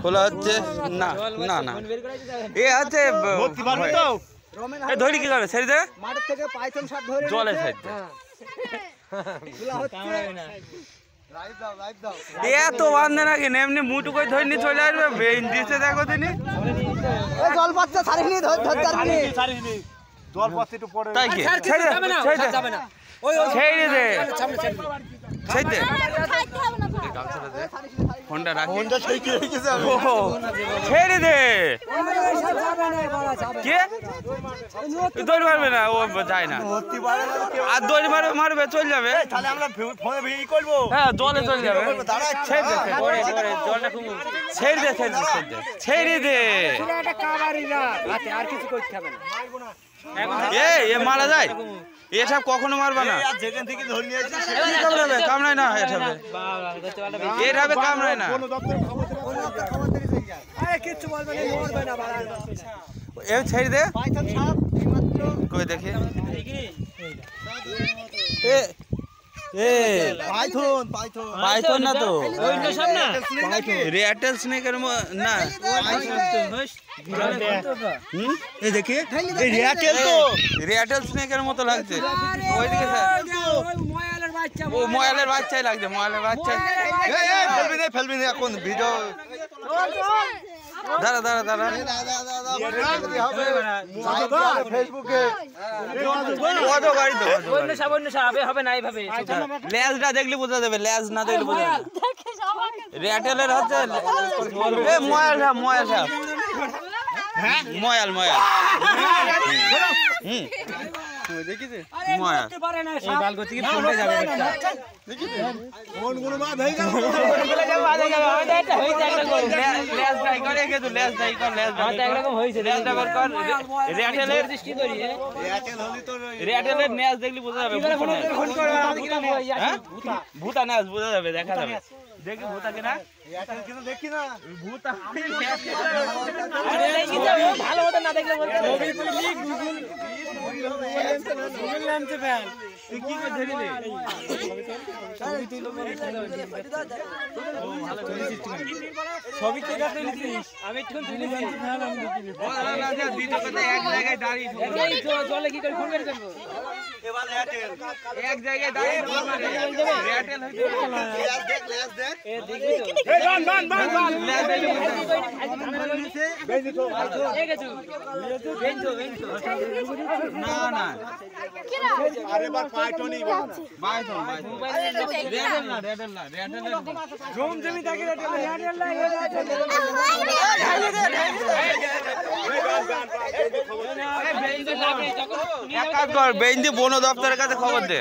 খোলা হচ্ছে না না না এ আছে ধরি কি করে ছেড়ে দে মাঠের থেকে পাইথন সাপ ধরে জলে ছেড়ে দে খোলা হচ্ছে এত বান্ধে নাকি এমনি মুটু করে ধরে নিয়ে চলে আসবে বেইন দিচ্ছে দেখো তিনি জল পাচ্ছে ছাড়িনি ধরতে ছাড়িনি জল পাচ্ছে একটু পরে তাই কি ছেড়ে দে ছেড়ে দে ছেড়ে দে ছেড়ে দে ফোনটা রাখি ছেড়ে দে কে দৌড় মারবে না ও যায় না আর দৌড় মারবে মারবে চলে যাবে তাহলে আমরা ফোনে ভিড় করবো হ্যাঁ জলে চলে যাবে ছেড়ে দে ছেড়ে দে ছেড়ে দে আর কিছু করতে হবে না এ মারা যায় এসব কখনো মারবে না যেখান থেকে ধরে নিয়ে আসছি কামড়ায় না এসবে এভাবে কামড়ায় না কিচ্ছু বলবে না মরবে না এ ছেড়ে দে পাইথন সাপ এইমাত্র কই দেখি এ এ পাইথন পাইথন না তো অন্য সব না রেটেল স্নেকের না এই দেখি এই রিয়াটেল তো রেটেল স্নেকের মতো লাগছে ওইদিকে ও ময়ালের বাচ্চাই লাগছে ময়ালের বাচ্চা ফেলবি না এখন ভিডিও দাঁড়া দাঁড়া দাঁড়া ফেসবুকে লেজটা দেখলে বোঝা যাবে লেজ না দেখলে বোঝা যাবে রেটেলের হচ্ছে ময়াল সাপ ময়াল সাপ ময়াল ময়াল ভূতা নাচ বোঝা যাবে দেখা যাবে দেখি ভূতা কিনা দেখি না ভূতা ভালো মতো না দেখলে বলতে কি করে ধরিলে আমি একটু এক জায়গায় দাঁড়িয়ে জলে কি করে ফোন করে করবো এক জায়গায় দাঁড়িয়ে না না আরেবার পাইটনই বাইথন রেডেল না রেডেল জম জমি থাকে এক কাজ কর বেঞ্জি বন দপ্তরের কাছে খবর দে